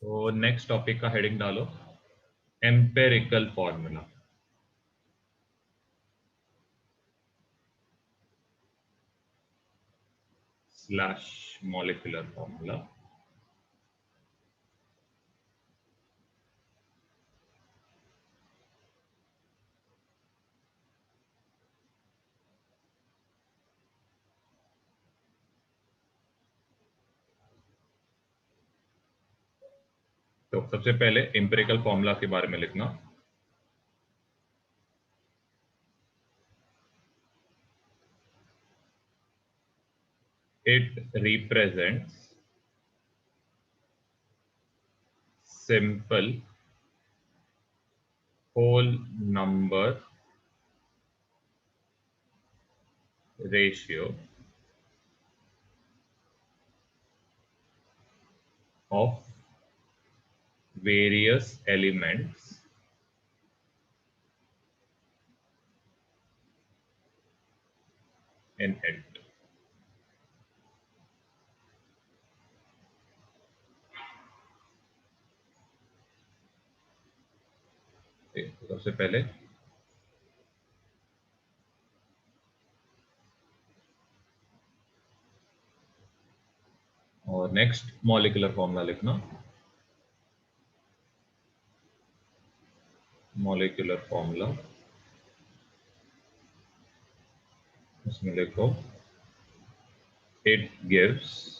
तो next topic का heading डालो, empirical formula. Slash molecular formula. तो सबसे पहले एम्पिरिकल फॉर्मूला के बारे में लिखना। It represents simple whole number ratio of various elements in it. सबसे पहले और नेक्स्ट मॉलिक्यूलर फॉर्मूला लिखना। मॉलिक्यूलर फॉर्मूला इसमें लिखो, it gives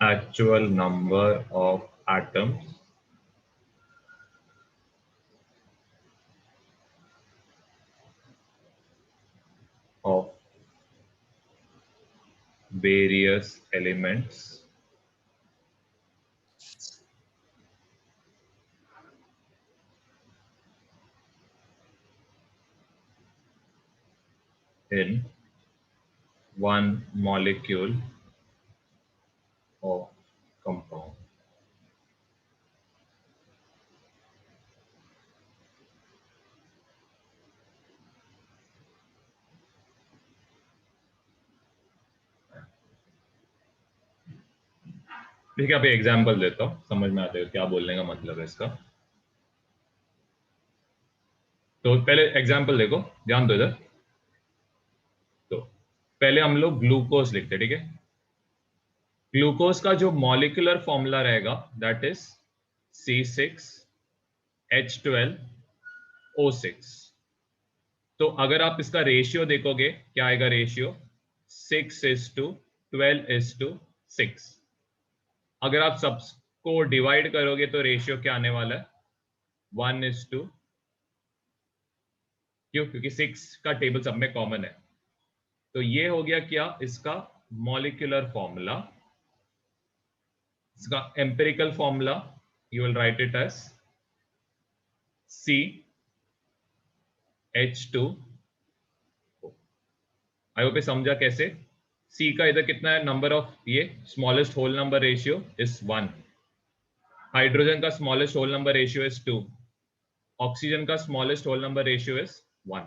actual number of atoms of various elements in one molecule of compound. ठीक है, अभी एग्जाम्पल देता हूं, समझ में आता है क्या बोलने का मतलब है इसका। तो पहले एग्जाम्पल देखो, ध्यान दो इधर। तो पहले हम लोग ग्लूकोज लिखते हैं, ठीक है। ग्लूकोज का जो मॉलिक्यूलर फॉर्मूला रहेगा दैट इज C6H12O6। तो अगर आप इसका रेशियो देखोगे, क्या आएगा रेशियो? 6:12:6। अगर आप सबको डिवाइड करोगे तो रेशियो क्या आने वाला है? 1:, क्यों? क्योंकि 6 का टेबल सब में कॉमन है। तो ये हो गया क्या इसका मॉलिक्यूलर फॉर्मूला। इसका empirical formula you will write it as CH2। I hope समझा कैसे। C का इधर कितना है नंबर ऑफ, ये smallest whole number ratio is 1। Hydrogen का smallest whole number ratio is 2। Oxygen का smallest whole number ratio is 1।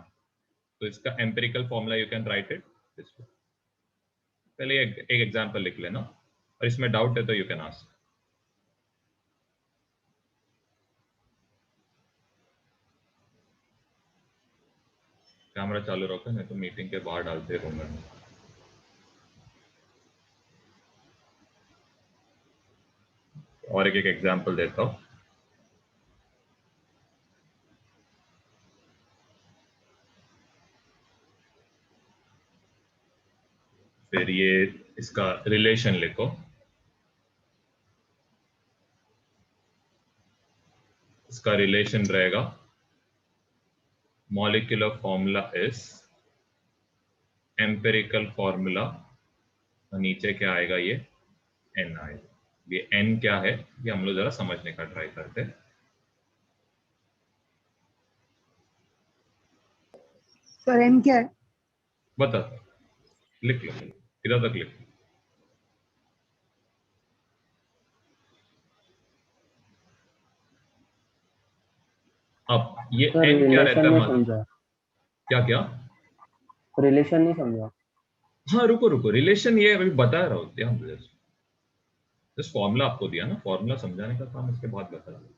तो इसका empirical formula you can write it this way. पहले एक एग्जांपल लिख लेना, और इसमें डाउट है तो यू कैन आस्क। कैमरा चालू रखो, नहीं तो मीटिंग के बाहर डालते रहूंगा। और एक एग्जांपल देता हूं। फिर ये इसका रिलेशन लिखो। इसका रिलेशन रहेगा molecular formula is empirical formula, और नीचे क्या आएगा? ये एन आएगा। ये एन क्या है ये हम लोग जरा समझने का ट्राई करते हैं। सर एन क्या है? बता, लिख लो, इधर तक लिख लो। अब ये सर एन क्या रहता है? नहीं समझा। क्या क्या? रिलेशन नहीं समझा। हाँ रुको रुको, रिलेशन ये अभी बता रहा हूँ, ध्यान दो, जस्ट फॉर्मूला आपको दिया ना, फॉर्मूला समझाने का काम उसके बाद बता रहा हूँ,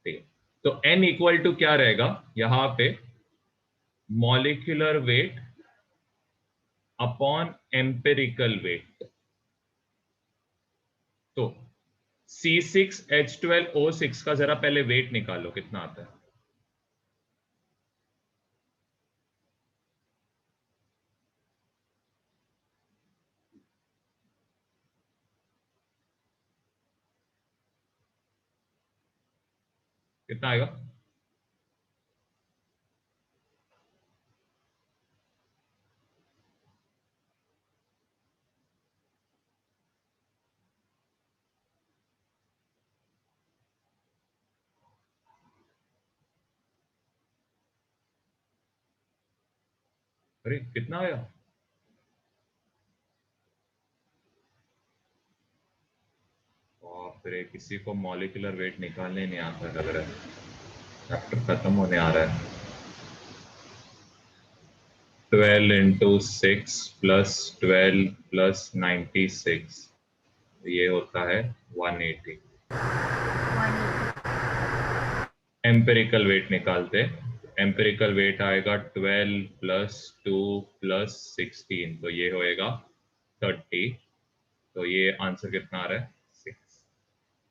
ठीक है। तो n इक्वल टू क्या रहेगा यहाँ पे, molecular weight upon empirical weight. तो C6H12O6 का जरा पहले वेट निकालो, कितना आता है? कितना आएगा? अरे कितना आया? बाप रे, किसी को मॉलिक्यूलर वेट निकालने नहीं आता लग रहा है, चैप्टर खत्म होने आ रहा है। 12 इंटू 6 प्लस 12 प्लस 96, ये होता है 180। एम्पेरिकल वेट निकालते, एम्पेरिकल वेट आएगा 12 प्लस 2 प्लस 16, तो ये होएगा 30। तो ये आंसर कितना आ रहा है? 6।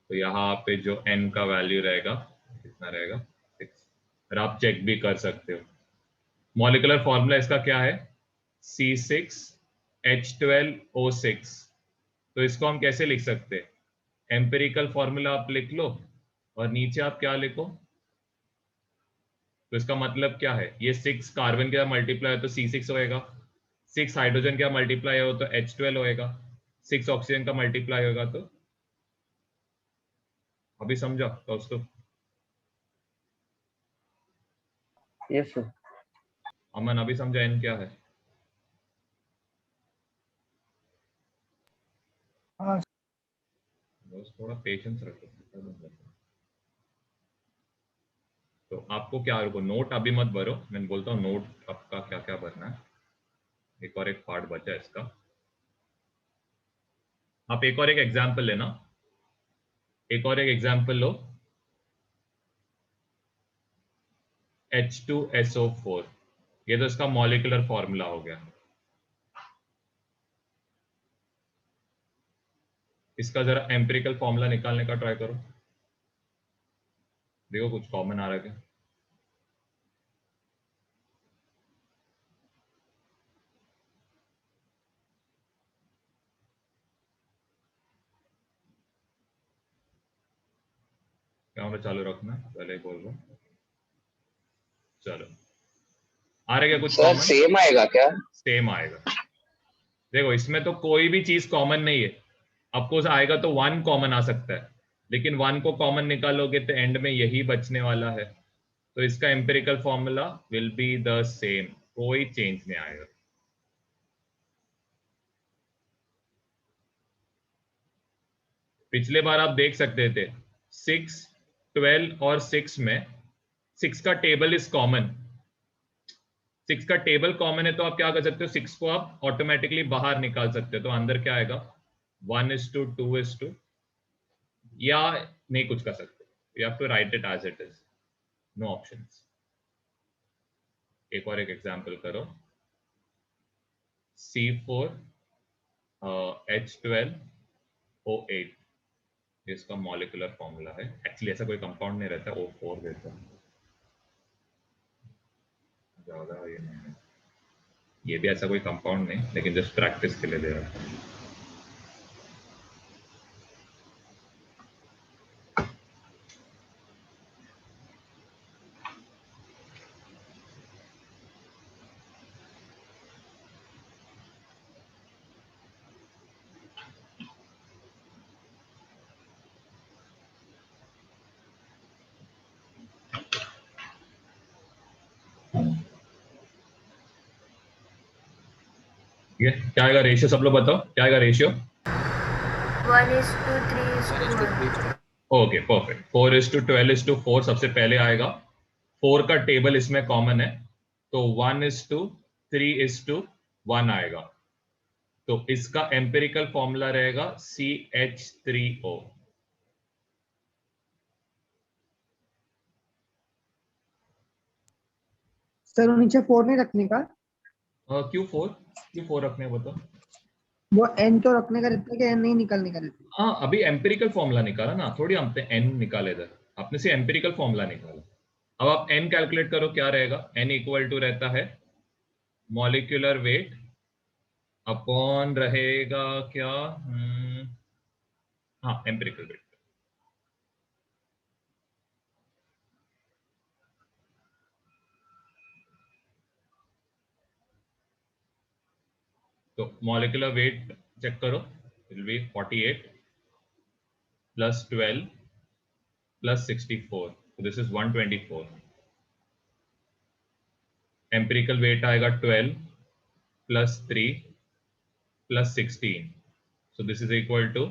तो यहाँ पे जो n का वैल्यू रहेगा कितना रहेगा? 6। और आप चेक भी कर सकते हो, मॉलिक्यूलर फॉर्मूला इसका क्या है? C6H12O6। तो इसको हम कैसे लिख सकते हैं? एम्पेरिकल फॉर्मूला आप लिख लो और नीचे आप क्या लिखो, तो इसका मतलब क्या है, ये 6 कार्बन का मल्टीप्लाई हो तो C6 होएगा, 6 हाइड्रोजन का मल्टीप्लाई हो तो H12 होएगा, 6 ऑक्सीजन का मल्टीप्लाई होगा तो, अभी समझा दोस्तों? Yes sir. अमन अभी समझा n क्या है? हाँ दोस्त थोड़ा पेशेंस रखो। तो आपको क्या, रुको नोट अभी मत भरो, मैं बोलता हूँ नोट आपका क्या क्या भरना है। एक और एक पार्ट बचा है इसका, आप एक और एक एग्जाम्पल लेना, एक और एक एग्जाम्पल लो, H2SO4, ये तो इसका मॉलिक्यूलर फॉर्मूला हो गया। इसका जरा एम्पिरिकल फॉर्मूला निकालने का ट्राई करो, देखो कुछ कॉमन आ रहा है क्या? कैमरा चालू रखना, पहले ही बोल रहा हूँ। चलो, आ रहा है क्या कुछ सर कॉमन? सेम आएगा क्या? सेम आएगा। देखो इसमें तो कोई भी चीज कॉमन नहीं है, आपको आएगा तो 1 कॉमन आ सकता है, लेकिन 1 को कॉमन निकालोगे तो एंड में यही बचने वाला है। तो इसका empirical formula will be the same, कोई चेंज नहीं आएगा। पिछले बार आप देख सकते थे 6, 12 और 6 में 6 का टेबल इज कॉमन, 6 का टेबल कॉमन है, तो आप क्या कर सकते हो, 6 को आप ऑटोमेटिकली बाहर निकाल सकते हो। तो अंदर क्या आएगा, 1:2:2, या नहीं कुछ कर सकते, you have to write it as it is, no options. एक और एक एग्जांपल करो, C4H12O8, इसका मॉलिक्यूलर फॉर्मूला है। एक्चुअली ऐसा कोई कंपाउंड नहीं रहता, O4 देता ज्यादा, ये नहीं है, ये भी ऐसा कोई कंपाउंड नहीं, लेकिन जस्ट प्रैक्टिस के लिए दे रहा हूँ। ठीक है, क्या आएगा रेशियो, सब लोग बताओ क्या आएगा रेशियो? 1:3. ओके परफेक्ट, 4:12:4 सबसे पहले आएगा। 4 का टेबल इसमें कॉमन है, तो 1:3:1 आएगा। तो इसका एम्पिरिकल फॉर्मूला रहेगा CH3O। सर वो नीचे 4 नहीं रखने का, क्यों 4 रखने हैं बताओ। वो n तो रखने का रहता है कि n नहीं निकालने का रहता है? हाँ, अभी एम्पिरिकल फॉर्मूला निकाला ना, थोड़ी हमने n निकाले इधर, आपने से एम्पिरिकल फॉर्मूला निकाला। अब आप n कैलकुलेट करो, क्या रहेगा, n इक्वल टू रहता है मॉलिक्यूलर वेट अपॉन रहेगा क्या, हाँ एम्पिरिकल वेट। तो मॉलिक्यूलर वेट चेक करो, will be 48 plus 12 plus 64, this is 124। Empirical weight आएगा 12 plus 3 plus 16, so this is equal to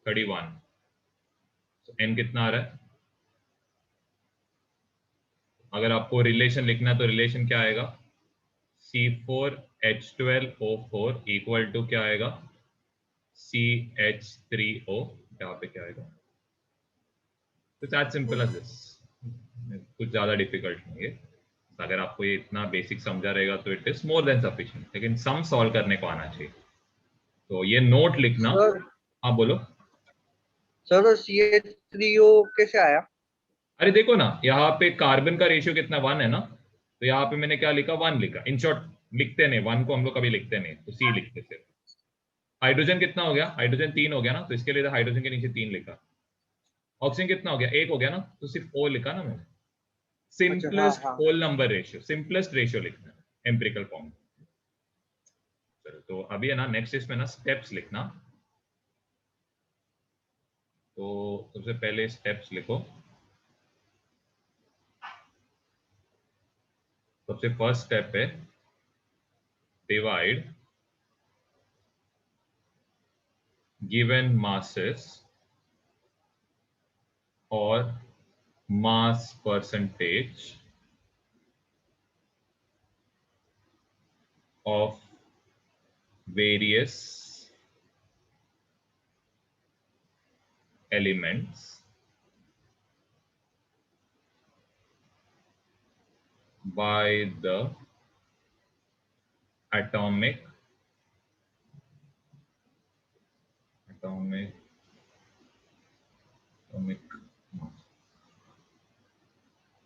31। so n कितना आ रहा है, अगर आपको रिलेशन लिखना है तो रिलेशन क्या आएगा, C4H12O4 इक्वल टू क्या आएगा, CH3O। यहाँ पे क्या आएगा, तो एज सिंपल एज दिस, कुछ ज्यादा डिफिकल्ट नहीं है। अगर आपको ये इतना बेसिक समझा रहेगा तो it is more than sufficient, लेकिन सम सॉल्व करने को आना चाहिए। तो ये नोट लिखना। हाँ बोलो। सर CH3O कैसे आया? अरे देखो ना, यहाँ पे कार्बन का रेशियो कितना 1 है ना, तो यहाँ पे मैंने क्या लिखा, 1 लिखा। इन शॉर्ट लिखते नहीं 1 को, हम लोग कभी लिखते नहीं, तो C लिखते सिर्फ। हाइड्रोजन कितना हो गया, हाइड्रोजन 3 हो गया ना, तो इसके लिए हाइड्रोजन के नीचे 3 लिखा। ऑक्सीजन कितना हो गया, 1 हो गया ना, तो सिर्फ O लिखा ना मैंने। Simplest whole number ratio, simplest ratio लिखना है एम्पिरिकल फॉर्म। चलो तो अभी है ना, नेक्स्ट इसमें ना स्टेप्स लिखना। तो सबसे पहले स्टेप्स लिखो। सबसे फर्स्ट स्टेप है divide given masses or mass percentage of various elements by the atomic mass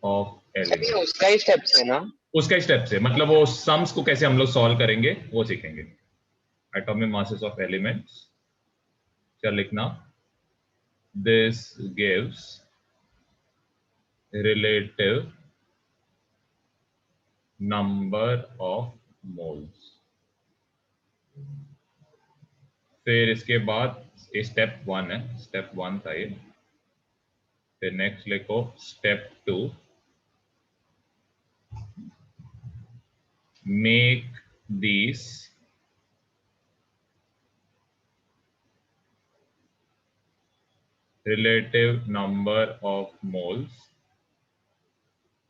of elements। उसका ही स्टेप्स है ना? उसका स्टेप से मतलब वो सम्स को कैसे हम लोग सॉल्व करेंगे वो सीखेंगे। एटॉमिक मासेस ऑफ एलिमेंट्स, क्या लिखना, this gives relative number of moles. फिर इसके बाद स्टेप 1 है, स्टेप 1 था ये। फिर नेक्स्ट लिखो step 2, make these relative number of moles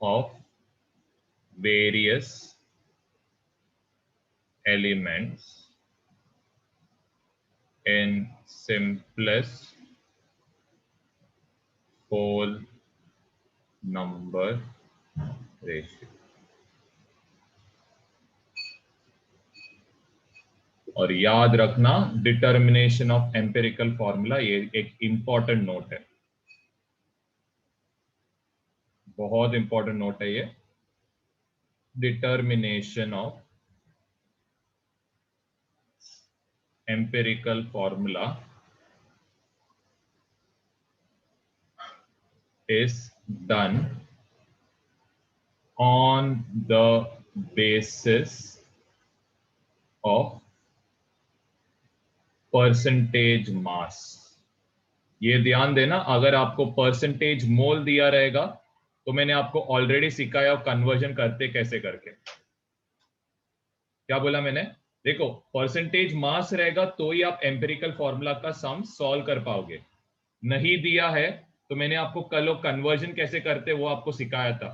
of various elements in simplest whole number ratio। और याद रखना डिटर्मिनेशन ऑफ एम्पिरिकल फॉर्मूला, ये एक इंपॉर्टेंट नोट है, बहुत इंपॉर्टेंट नोट है ये। Determination of empirical formula is done on the basis of percentage mass. ये ध्यान देना, अगर आपको परसेंटेज मोल दिया रहेगा तो मैंने आपको ऑलरेडी सिखाया कन्वर्जन करते कैसे करके। क्या बोला मैंने, देखो परसेंटेज मास रहेगा तो ही आप एम्पिरिकल फॉर्मूला का सम सॉल्व कर पाओगे। नहीं दिया है तो मैंने आपको कल कन्वर्जन कैसे करते वो आपको सिखाया था।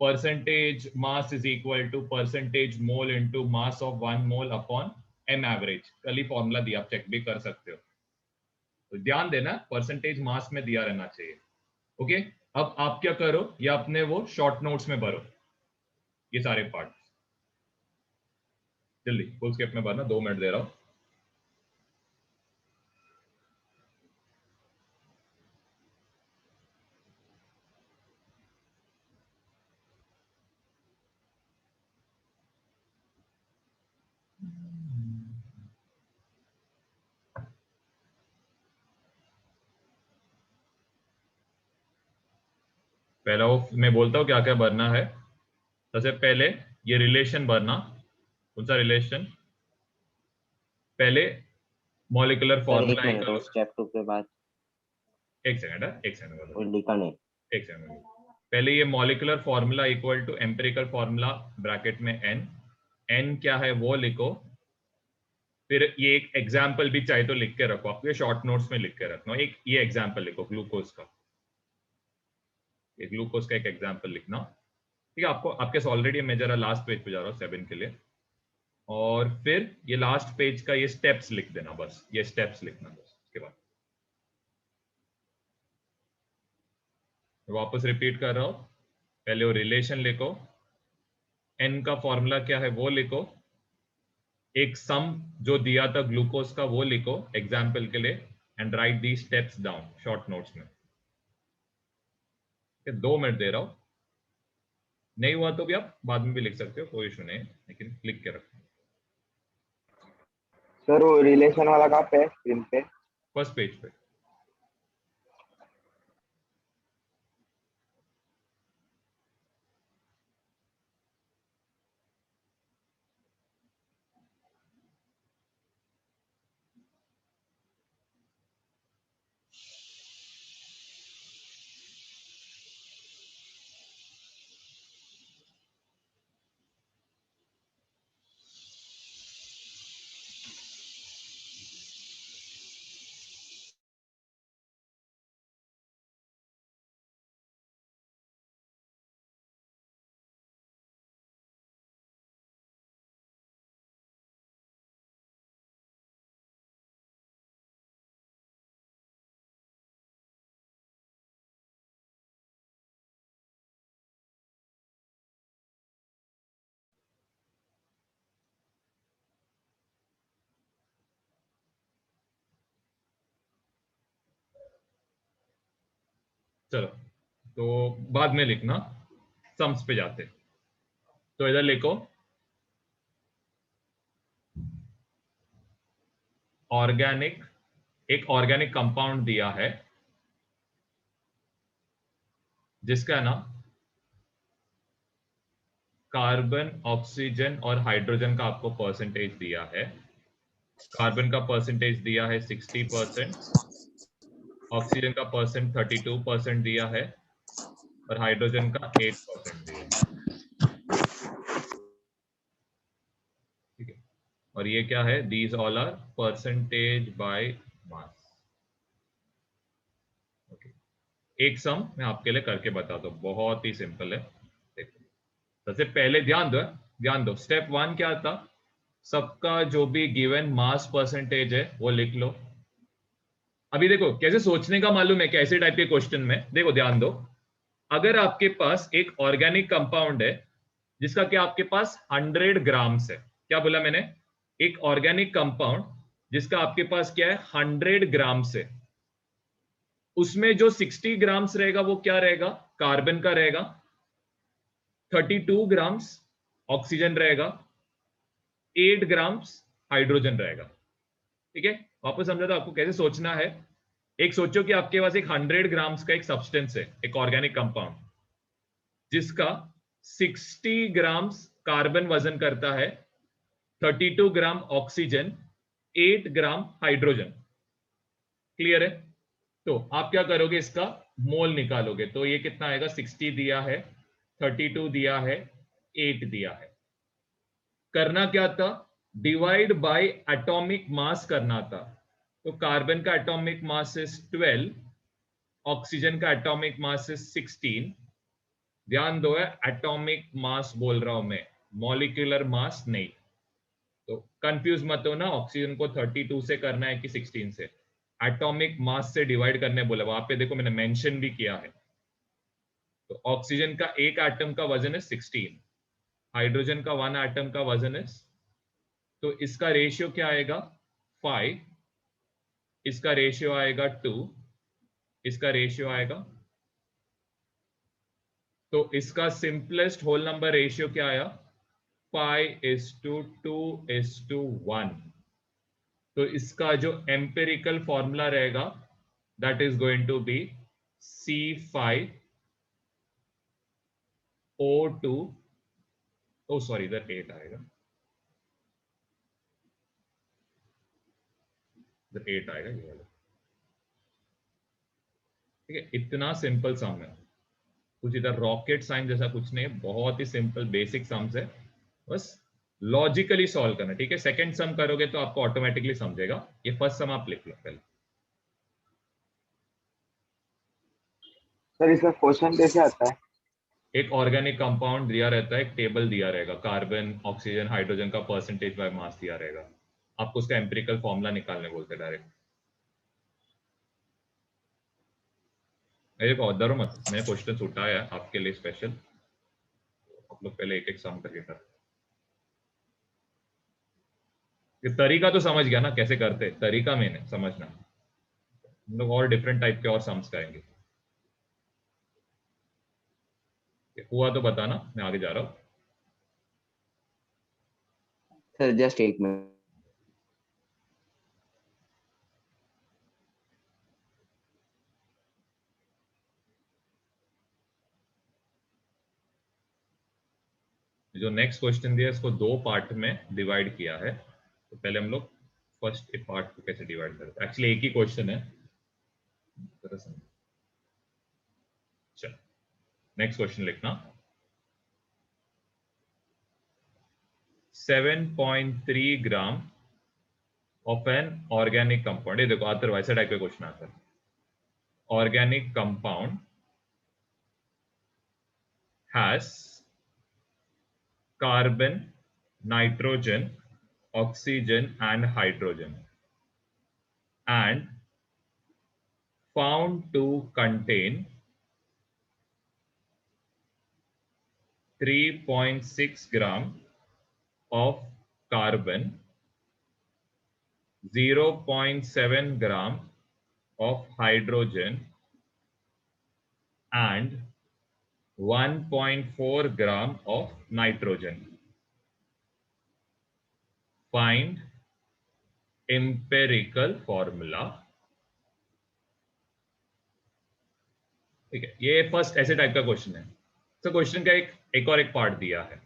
Percentage mass is equal to percentage mole into mass of 1 mole upon M average, कल ही फॉर्मूला दिया, आप चेक भी कर सकते हो। तो ध्यान देना परसेंटेज मास में दिया रहना चाहिए। ओके, अब आप क्या करो, ये अपने वो शॉर्ट नोट्स में भरो ये सारे पार्ट, जल्दी फुल स्केप में भरना, 2 मिनट दे रहा हूं। पहला वो मैं बोलता हूँ क्या क्या भरना है। सबसे पहले ये रिलेशन भरना। कौन सा रिलेशन? पहले मॉलिक्यूलर सर एक फॉर्मूला मिनट, निकालो। वो स्टेप 2 के बाद एक सेकंड है, एक सेकंड बोलो, वो लिखा नहीं। एक सेकंड। पहले ये molecular formula equal to empirical formula bracket में एन, एन क्या है वो लिखो। फिर ये एक एग्जाम्पल भी चाहे तो लिख के रखो, आपके शॉर्ट नोट्स में लिख के रखना। एक ये एग्जाम्पल लिखो ग्लूकोज का, ये ग्लूकोज का एक एग्जाम्पल लिखना। ठीक है, आपको आपके ऑलरेडी मैं जरा लास्ट पेज पे जा रहा हूँ 7 के लिए, और फिर ये लास्ट पेज का ये स्टेप्स लिख देना, बस ये स्टेप्स लिखना बस। उसके बाद वापस रिपीट कर रहा हूं, पहले वो रिलेशन लिखो, एन का फॉर्मूला क्या है वो लिखो, एक सम जो दिया था ग्लूकोज का वो लिखो एग्जाम्पल के लिए, and right the steps down short notes में। 2 मिनट दे रहा हूं, नहीं हुआ तो भी आप बाद में भी लिख सकते हो, कोई इशू नहीं, लेकिन लिख के रखो। सर वो रिलेशन वाला कहाँ पे है स्क्रीन पे? फर्स्ट पेज पे। चलो, तो बाद में लिखना, सम्स पे जाते। तो इधर लिखो ऑर्गेनिक, एक ऑर्गेनिक कंपाउंड दिया है जिसका ना कार्बन, ऑक्सीजन और हाइड्रोजन का आपको परसेंटेज दिया है। कार्बन का परसेंटेज दिया है 60%, ऑक्सीजन का 32% दिया है, और हाइड्रोजन का 8% दिया है। ठीक है, और ये क्या है, these all are percentage by mass. Okay, एक सम मैं आपके लिए करके बताता हूँ, बहुत ही सिंपल है। देखो, सबसे पहले ध्यान दो, ध्यान दो, स्टेप 1 क्या था, सबका जो भी गिवन मास परसेंटेज है वो लिख लो। अभी देखो कैसे सोचने का मालूम है, कैसे टाइप के क्वेश्चन में, देखो ध्यान दो, अगर आपके पास एक ऑर्गेनिक कंपाउंड है जिसका क्या आपके पास 100 ग्राम्स है, क्या बोला मैंने, एक ऑर्गेनिक कंपाउंड जिसका आपके पास क्या है 100 ग्राम्स है, उसमें जो 60 ग्राम्स रहेगा वो क्या रहेगा, कार्बन का रहेगा, 32 ग्राम्स ऑक्सीजन रहेगा, 8 ग्राम्स हाइड्रोजन रहेगा। ठीक है, वापस समझा था आपको कैसे सोचना है। एक सोचो कि आपके पास एक 100 ग्राम्स का एक सब्सटेंस है, एक ऑर्गेनिक कंपाउंड जिसका 60 ग्राम्स कार्बन वजन करता है, 32 gram oxygen, 8 gram hydrogen. Clear है? तो आप क्या करोगे, इसका मोल निकालोगे, तो ये कितना आएगा, 60 दिया है, 32 दिया है, 8 दिया है। करना क्या था, डिवाइड बाय एटॉमिक मास करना था। तो कार्बन का एटॉमिक मास इज 12, ऑक्सीजन का एटॉमिक मास इज 16। ध्यान दो, है एटॉमिक मास बोल रहा हूं मैं, मॉलिक्यूलर मास नहीं। तो कंफ्यूज मत हो ना, ऑक्सीजन को 32 से करना है कि 16 से, एटॉमिक मास से डिवाइड करने बोला, वहां पे देखो मैंने मेंशन भी किया है। तो ऑक्सीजन का एक एटम का वजन है 16, हाइड्रोजन का 1 एटम का वजन है, तो इसका रेशियो क्या आएगा 5, इसका रेशियो आएगा 2, इसका रेशियो आएगा, तो इसका सिंपलेस्ट होल नंबर रेशियो क्या आया 5:2:1। तो इसका जो एम्पिरिकल फॉर्मूला रहेगा that is going to be C5O2, oh sorry इधर 8 आएगा, इधर 8 आएगा ये वाला। ठीक है, इतना सिंपल सम है, कुछ इधर रॉकेट साइंस जैसा कुछ नहीं है, बहुत ही सिंपल बेसिक सम्स है, बस लॉजिकली सॉल्व करना। ठीक है, सेकंड सम करोगे तो आपको ऑटोमेटिकली समझेगा। ये फर्स्ट सम आप लिख लो पहले। सर इसका क्वेश्चन कैसे आता है? एक ऑर्गेनिक कंपाउंड दिया रहता है, एक टेबल दिया रहेगा, कार्बन ऑक्सीजन हाइड्रोजन का परसेंटेज बाय मास दिया रहेगा, आपको उसका एम्पिरिकल फॉर्मूला निकालने बोलते हैं डायरेक्ट। एक और डरो मत, मैंने क्वेश्चन उठाया है आपके लिए स्पेशल, आप लोग पहले एक एक सम करके कर। ये तरीका तो समझ गया ना कैसे करते, तरीका मैंने समझना, हम लोग और डिफरेंट टाइप के और सम्स करेंगे। हुआ तो बताना, मैं आगे जा रहा हूँ। सर जस्ट एक मिनट। जो नेक्स्ट क्वेश्चन दिया है इसको दो पार्ट में डिवाइड किया है, तो पहले हम लोग फर्स्ट पार्ट को कैसे डिवाइड करते हैं, एक्चुअली एक ही क्वेश्चन है। चल नेक्स्ट क्वेश्चन लिखना, 7.3 gram of an organic compound, ये देखो आतर वैसे टाइप का क्वेश्चन आता है, organic compound has carbon, nitrogen, oxygen and hydrogen and found to contain 3.6 gram of carbon, 0.7 gram of hydrogen and 1.4 gram of nitrogen. Find empirical formula. ठीक है, ये फर्स्ट ऐसे टाइप का क्वेश्चन है। तो क्वेश्चन का एक और एक पार्ट दिया है,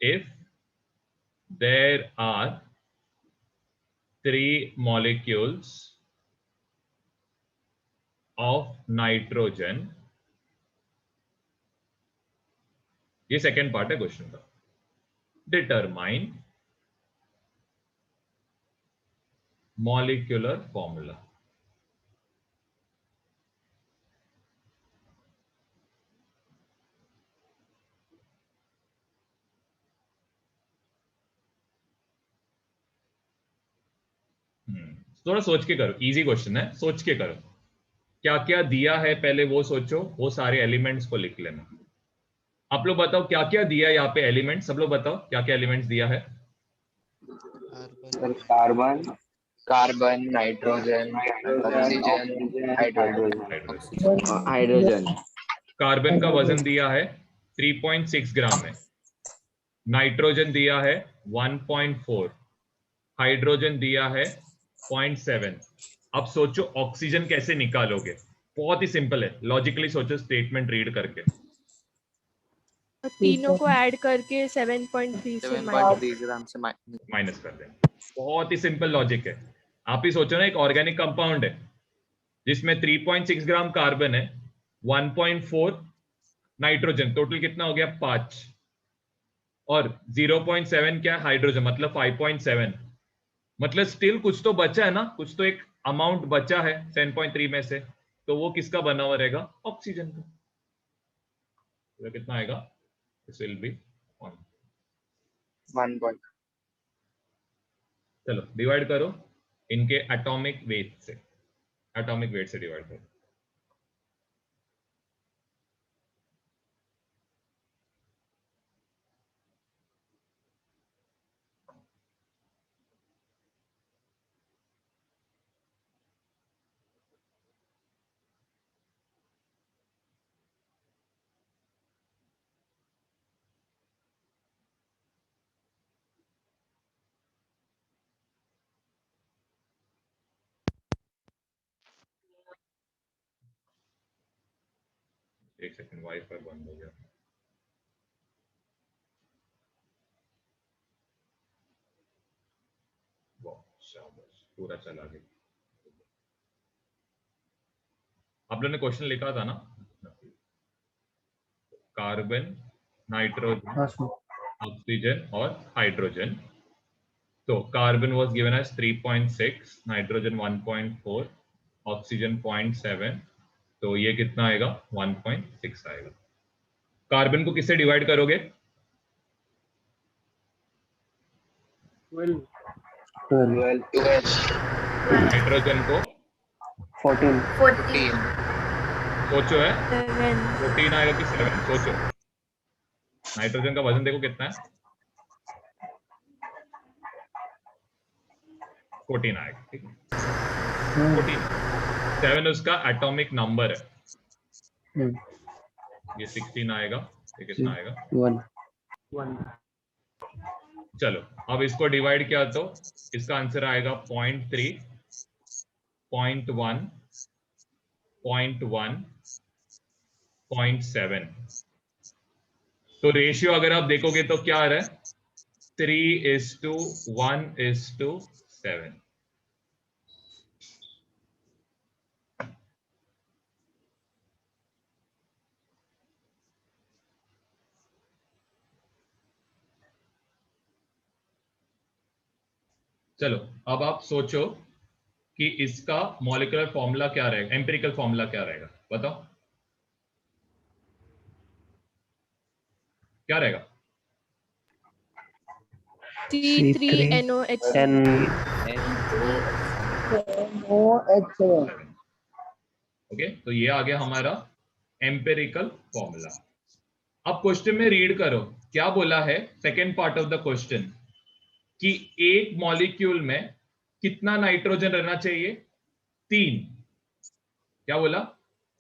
if there are 3 molecules of nitrogen, ये सेकेंड पार्ट है क्वेश्चन का, डिटरमाइन मॉलिक्यूलर फॉर्मूला। थोड़ा सोच के करो, इजी क्वेश्चन है, सोच के करो, क्या क्या दिया है पहले वो सोचो, वो सारे एलिमेंट्स को लिख लेना। आप लोग बताओ क्या क्या दिया है यहाँ पे एलिमेंट्स, सब लोग बताओ क्या क्या एलिमेंट्स दिया है। Sir carbon, carbon, nitrogen, oxygen, hydrogen. Hydrogen. Carbon का वजन दिया है 3.6 ग्राम में, नाइट्रोजन दिया है 1.4, हाइड्रोजन दिया है 0.7। अब सोचो ऑक्सीजन कैसे निकालोगे, बहुत ही सिंपल है, लॉजिकली सोचो स्टेटमेंट रीड करके। तीनों को ऐड करके 7.3 से 7.3 ग्राम से माइनस कर दें, बहुत ही सिंपल लॉजिक है। आप ही सोचो ना, एक ऑर्गेनिक कंपाउंड है जिसमें 3.6 ग्राम कार्बन है, 1.4 नाइट्रोजन, टोटल कितना हो गया 5, और 0.7 क्या हाइड्रोजन, मतलब 5.7, मतलब स्टिल कुछ तो बचा है ना, कुछ तो एक अमाउंट बचा है 10.3 में से, तो वो किसका बना हुआ रहेगा, ऑक्सीजन का। तो कितना आएगा, दिस विल बी 1. चलो डिवाइड करो इनके एटॉमिक वेट से, एटॉमिक वेट से डिवाइड करो। एक सेकंड, वाईफाई बंद हो गया। वाह शाबाश, पूरा चला गया। आप लोगों ने क्वेश्चन लिखा था ना, कार्बन, नाइट्रोजन, हाँ सर। ऑक्सीजन और हाइड्रोजन। तो carbon was given as 3.6, nitrogen 1.4, oxygen 0.7, तो ये कितना आएगा 1.6 आएगा। कार्बन को किससे डिवाइड करोगे? 12 नाइट्रोजन को 14 सोचो है 7 14 आएगा कि 7? सोचो, नाइट्रोजन का वजन देखो कितना है, 14 आएगा, ठीक है 14। 7 उसका एटॉमिक नंबर है, ये 16 आएगा, ये कितना आएगा 1। चलो अब इसको डिवाइड किया तो इसका आंसर आएगा 0.3, 0.1, 0.1, 0.7। तो रेशियो अगर आप देखोगे तो क्या आ रहा है, 3:1:7। चलो अब आप सोचो कि इसका मॉलिक्यूलर फॉर्मूला क्या रहेगा, एम्पिरिकल फॉर्मूला क्या रहेगा, बताओ क्या रहेगा? C3NOH7। NOH7। ओके, तो ये आ गया हमारा एम्पिरिकल फॉर्मूला। अब क्वेश्चन में रीड करो क्या बोला है, second part of the question, कि एक मॉलिक्यूल में कितना नाइट्रोजन रहना चाहिए? 3। क्या बोला?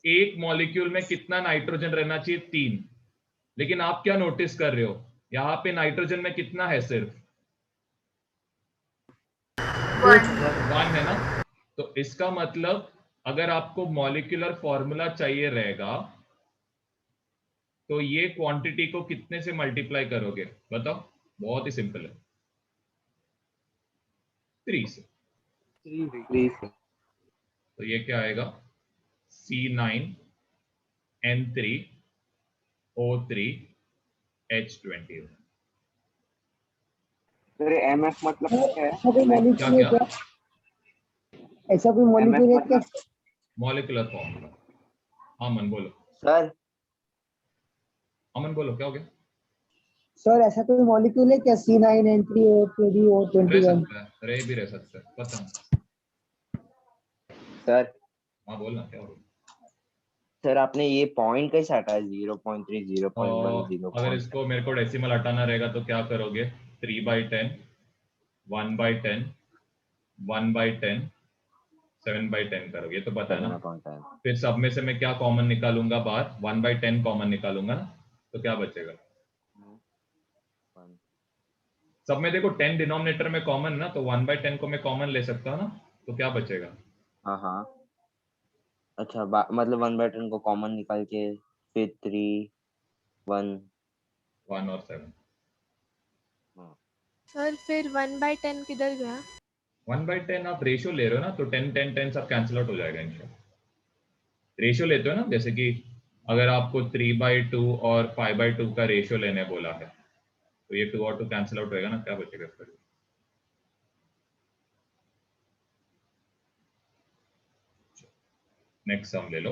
एक मॉलिक्यूल में कितना नाइट्रोजन रहना चाहिए? 3। लेकिन आप क्या नोटिस कर रहे हो, यहां पे नाइट्रोजन में कितना है? सिर्फ 1 है ना। तो इसका मतलब अगर आपको मॉलिक्यूलर फॉर्मूला चाहिए रहेगा तो ये क्वांटिटी को कितने से मल्टीप्लाई करोगे, बताओ? बहुत ही सिंपल है, 3 से। तो ये क्या आएगा, C9N3O3H20। सर MF मतलब क्या है? ऐसा कोई मॉलिक्यूल है क्या? ऐसा कोई मॉलिक्यूल है क्या? Molecular formula. अमन बोलो, सर अमन बोलो क्या हो गया? सर ऐसा कोई मॉलिक्यूल है क्या? C9N3O3O21। रह भी रह सकता है, पता नहीं। सर हाँ बोलना क्या हो गया? सर आपने ये पॉइंट कैसे हटाया? 0.3, 0.1, 0. अगर इसको मेरे को डेसिमल हटाना रहेगा तो क्या करोगे, 3/10, 1/10, 1/10, 7/10 करोगे, तो पता है ना। फिर सब में से मैं क्या कॉमन निकालूंगा बाहर, 1/10 कॉमन निकालूंगा ना, तो क्या बचेगा? सब में देखो 10 डिनोमिनेटर में कॉमन ना, तो 1/10 को मैं कॉमन ले सकता हूँ ना, तो क्या बचेगा? हाँ अच्छा, मतलब 1/10 को कॉमन निकाल के फिर 3, 1 और 7। सर फिर 1/10 किधर गया? 1/10 आप रेशियो ले रहे हो ना, तो 10 10 10 सब कैंसिल आउट हो जाएगा इंशाल्लाह। रेशियो लेते हो ना, जैसे कि अगर आपको 3/2 और 5/2 का रेशियो लेने बोला है तो ये 2 और 2 कैंसिल आउट होएगा ना, क्या बचेगा फिर? नेक्स्ट सम ले लो।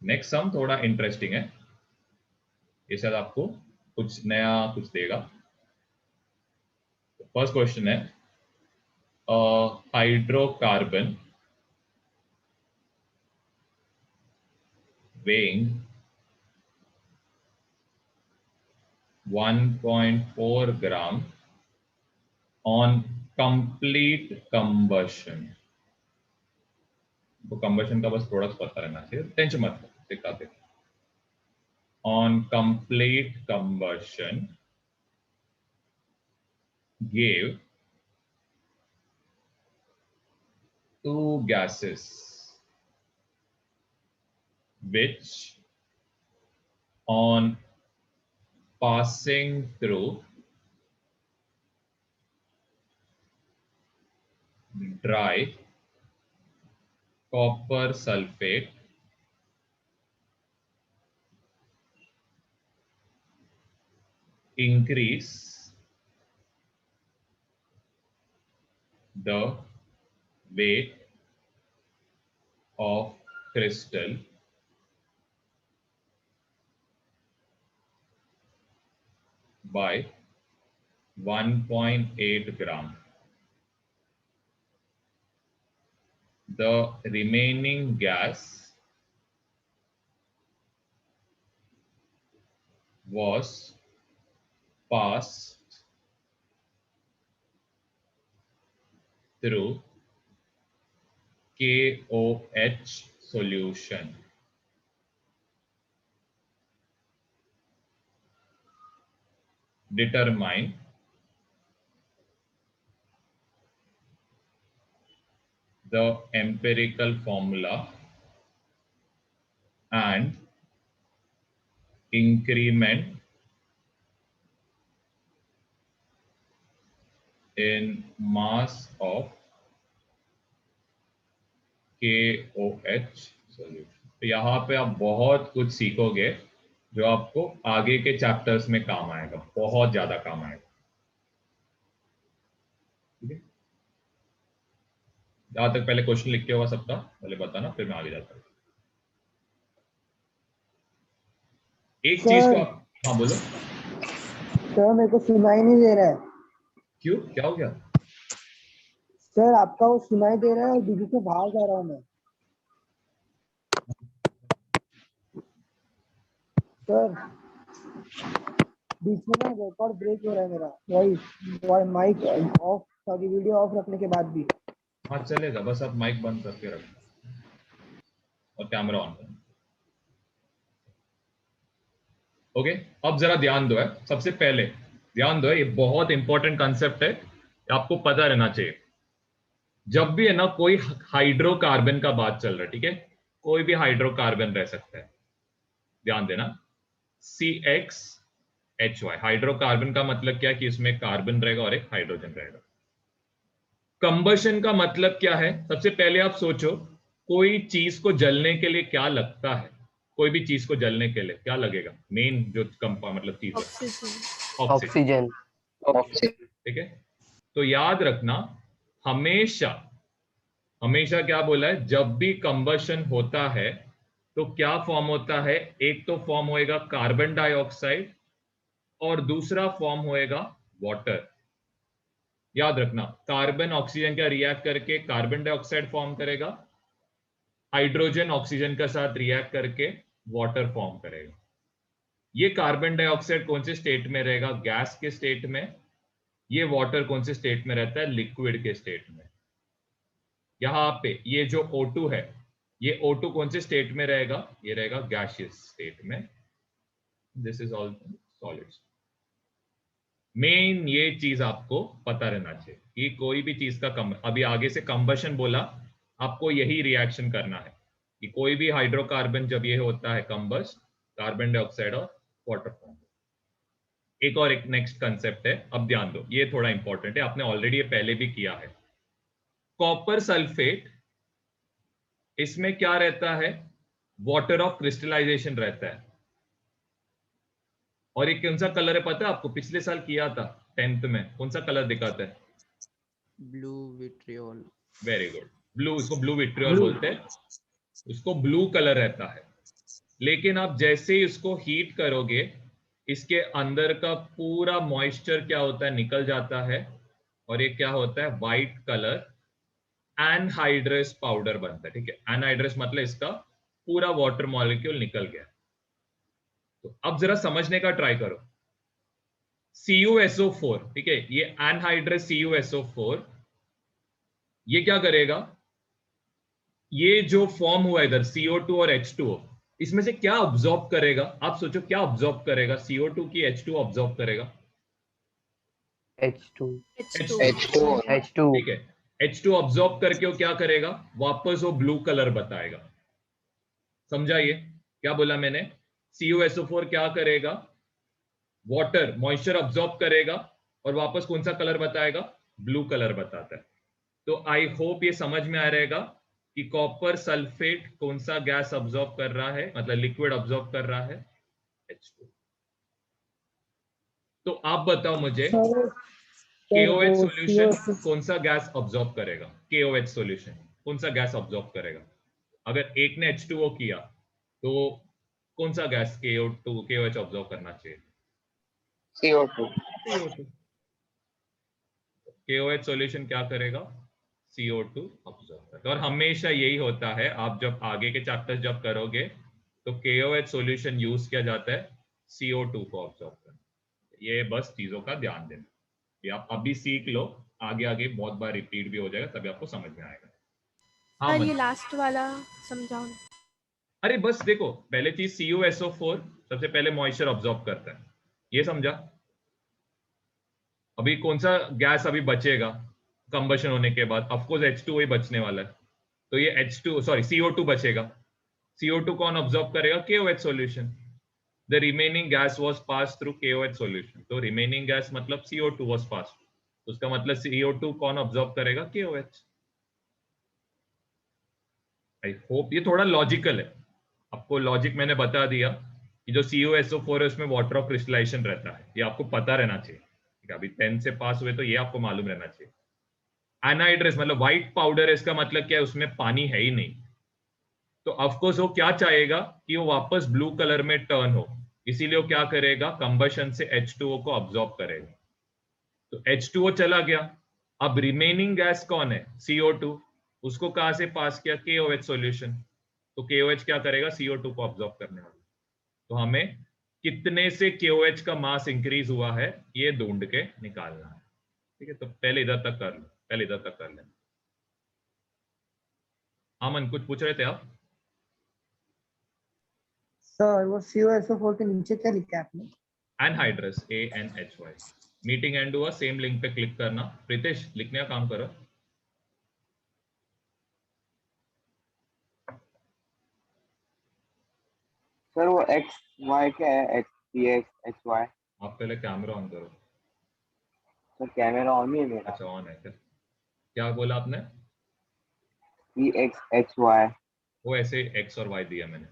नेक्स्ट सम थोड़ा इंटरेस्टिंग है, ये शायद आपको कुछ नया कुछ देगा। फर्स्ट क्वेश्चन है, hydrocarbon weighing 1.4 gram on complete combustion. तो combustion का बस थोड़ा सा पता रहना चाहिए, टेंशन मत लो, दिखाते हैं. On complete combustion gave two gases which on passing through dry copper sulfate increase the weight of crystal by 1.8 gram. The remaining gas was passed through KOH solution. Determine the empirical formula and increment in mass of KOH solution. तो यहाँ पे आप बहुत कुछ सीखोगे जो आपको आगे के चैप्टर्स में काम आएगा, बहुत ज्यादा काम आएगा. ठीक है, जहां तक पहले क्वेश्चन लिख के हुआ सबका पहले बताना, फिर मैं आगे जाता हूँ. एक चीज को हाँ बोलो. सर मेरे को सुनाई नहीं दे रहा है. क्यों, क्या हो गया? सर आपका वो सुनाई दे रहा है और दीदी से बाहर जा रहा हूँ मैं. सर बीच में ना रिकॉर्ड ब्रेक हो रहा है मेरा, voice mic off, sorry video off रखने के बाद भी. हाँ चलेगा, बस आप माइक बंद करके रखो और कैमरा ऑन करो. ओके, अब जरा ध्यान दो है, सबसे पहले ध्यान दो है, ये बहुत इंपॉर्टेंट कंसेप्ट है, आपको पता रहना चाहिए. जब भी है ना कोई हाइड्रोकार्बन का बात चल रहा है, ठीक है, कोई भी हाइड्रोकार्बन रह सकता है, ध्यान देना. CXHY हाइड्रोकार्बन का मतलब क्या है कि इसमें कार्बन रहेगा और एक हाइड्रोजन रहेगा. कंबशन का मतलब क्या है? सबसे पहले आप सोचो, कोई चीज को जलने के लिए क्या लगता है? कोई भी चीज को जलने के लिए क्या लगेगा? मेन जो मतलब चीज है ऑक्सीजन. ठीक है, तो याद रखना हमेशा हमेशा क्या बोला है, जब भी कंबशन होता है तो क्या फॉर्म होता है? एक तो फॉर्म होएगा कार्बन डाइऑक्साइड और दूसरा फॉर्म होएगा वाटर. याद रखना, कार्बन ऑक्सीजन का रिएक्ट करके कार्बन डाइऑक्साइड फॉर्म करेगा, हाइड्रोजन ऑक्सीजन के साथ रिएक्ट करके वाटर फॉर्म करेगा. ये कार्बन डाइऑक्साइड कौन से स्टेट में रहेगा? गैस के स्टेट में. ये वाटर कौन से स्टेट में रहता है? लिक्विड के स्टेट में. यहाँ पे ये जो O2 है, ये O2 कौन से स्टेट में रहेगा? ये रहेगा गैसियस स्टेट में. This is all solids. Main ये चीज आपको पता रहना चाहिए कि कोई भी चीज का अभी आगे से कंबशन बोला, आपको यही रिएक्शन करना है कि कोई भी हाइड्रोकार्बन जब ये होता है कंबस्ट, कार्बन डाइऑक्साइड और वाटर फॉर्म. एक और एक नेक्स्ट कंसेप्ट है, अब ध्यान दो, ये थोड़ा इंपॉर्टेंट है, आपने ऑलरेडी ये पहले भी किया है. कॉपर सल्फेट, इसमें क्या रहता है? वाटर ऑफ क्रिस्टलाइजेशन रहता है. और ये कौन सा कलर है पता है आपको? पिछले साल किया था 10th में, कौन सा कलर दिखाता है? Blue vitriol. Very good, blue. इसको ब्लू विट्रियोल बोलते हैं, उसको ब्लू कलर रहता है. लेकिन आप जैसे ही इसको हीट करोगे, इसके अंदर का पूरा मॉइस्चर क्या होता है? निकल जाता है और ये क्या होता है, व्हाइट कलर एनहाइड्रस पाउडर बनता है। ठीक है, एनहाइड्रस मतलब इसका पूरा वाटर मॉलिक्यूल निकल गया। तो अब जरा समझने का ट्राई करो। CuSO4, ठीक है, ये एनहाइड्रस CuSO4 ये क्या करेगा, ये जो फॉर्म हुआ इधर CO2 और H2O, इसमें से क्या ऑब्जॉर्ब करेगा? आप सोचो क्या ऑब्जॉर्ब करेगा, CO2 की H2 ऑब्जॉर्ब करेगा? H2 H2 H2 ठीक है, H2 ऑब्जॉर्ब करके वो क्या करेगा, वापस वो ब्लू कलर बताएगा। समझा ये क्या बोला मैंने? CuSO4 क्या करेगा, वाटर मॉइस्चर ऑब्जॉर्ब करेगा और वापस कौन सा कलर बताएगा, ब्लू कलर बताता है। तो आई होप ये समझ में आ रहेगा कि कॉपर सल्फेट कौन सा गैस ऑब्जॉर्ब कर रहा है, मतलब लिक्विड ऑब्जॉर्ब कर रहा है, H2। तो आप बताओ मुझे, सर KOH वो सॉल्यूशन CO2 कौन सा गैस ऑब्जॉर्ब करेगा? KOH सॉल्यूशन कौन सा गैस ऑब्जॉर्ब करेगा? अगर एक ने H2O किया तो कौन सा गैस KOH ऑब्जॉर्ब करना चाहिए? CO2 CO2। KOH सॉल्यूशन क्या करेगा, CO2 ऑब्जॉर्ब करेगा। और हमेशा यही होता है, आप जब आगे के चैप्टर्स जब करोगे तो KOH सॉल्यूशन यूज किया जाता है CO2 को ऑब्जॉर्ब करने। ये बस चीजों का ध्यान देना, ये आप अभी सीख लो, आगे आगे बहुत बार रिपीट भी हो जाएगा, तभी आपको समझ में आएगा। हाँ सर ये मन, लास्ट वाला समझाओ ना। अरे बस देखो, पहले चीज CuSO4 सबसे पहले मॉइस्चर ऑब्जॉर्ब करता है, ये समझा। अभी कौन सा गैस अभी बचेगा कंबशन होने के बाद? ऑफकोर्स H2O ही बचने वाला है। तो ये CO2 बचेगा। CO2 कौन ऑब्जॉर्ब करेगा, KOH solution. The remaining gas was pass through KOH solution. तो रिमेनिंग गैस मतलब CO2 वाज पास, उसका मतलब CO2 कौन ऑब्जॉर्ब करेगा, KOH। आई होप ये थोड़ा लॉजिकल है, आपको लॉजिक मैंने बता दिया कि जो CuSO4 है उसमें वाटर ऑफ क्रिस्टलाइजेशन रहता है, ये आपको पता रहना चाहिए। ठीक है, अभी 10 से पास हुए तो ये आपको मालूम रहना चाहिए। एनहाइड्रस मतलब व्हाइट पाउडर है, इसका मतलब क्या है, उसमें पानी है ही नहीं। तो ऑफकोर्स वो क्या चाहेगा कि वो वापस ब्लू कलर में टर्न हो, इसीलिए वो क्या करेगा, कंबशन से H2O को ऑब्जॉर्ब करेगा। तो H2O चला गया, अब रिमेनिंग गैस कौन है, CO2। उसको कहां से पास किया, KOH सॉल्यूशन। तो KOH क्या करेगा, CO2 को ऑब्जॉर्ब करने वाला। तो हमें कितने से KOH का मास इंक्रीज हुआ है ये ढूंढ के निकालना है। ठीक है, तो पहले इधर तक कर लो, पहले इधर तक कर लें। अमन कुछ पूछ रहे थे आप? सर वो CuSO4 के नीचे क्या लिखा है आपने? Anhydrous ANHY। मीटिंग एंड हुआ, सेम लिंक पे क्लिक करना। प्रीतेश लिखने का काम करो। सर वो एक्स वाई क्या है, X P X X Y? आप पहले कैमरा ऑन करो। सर कैमरा ऑन ही है मेरा। अच्छा ऑन है क्या? क्या बोला आपने? P X X Y. वो ऐसे X और Y दिया मैंने।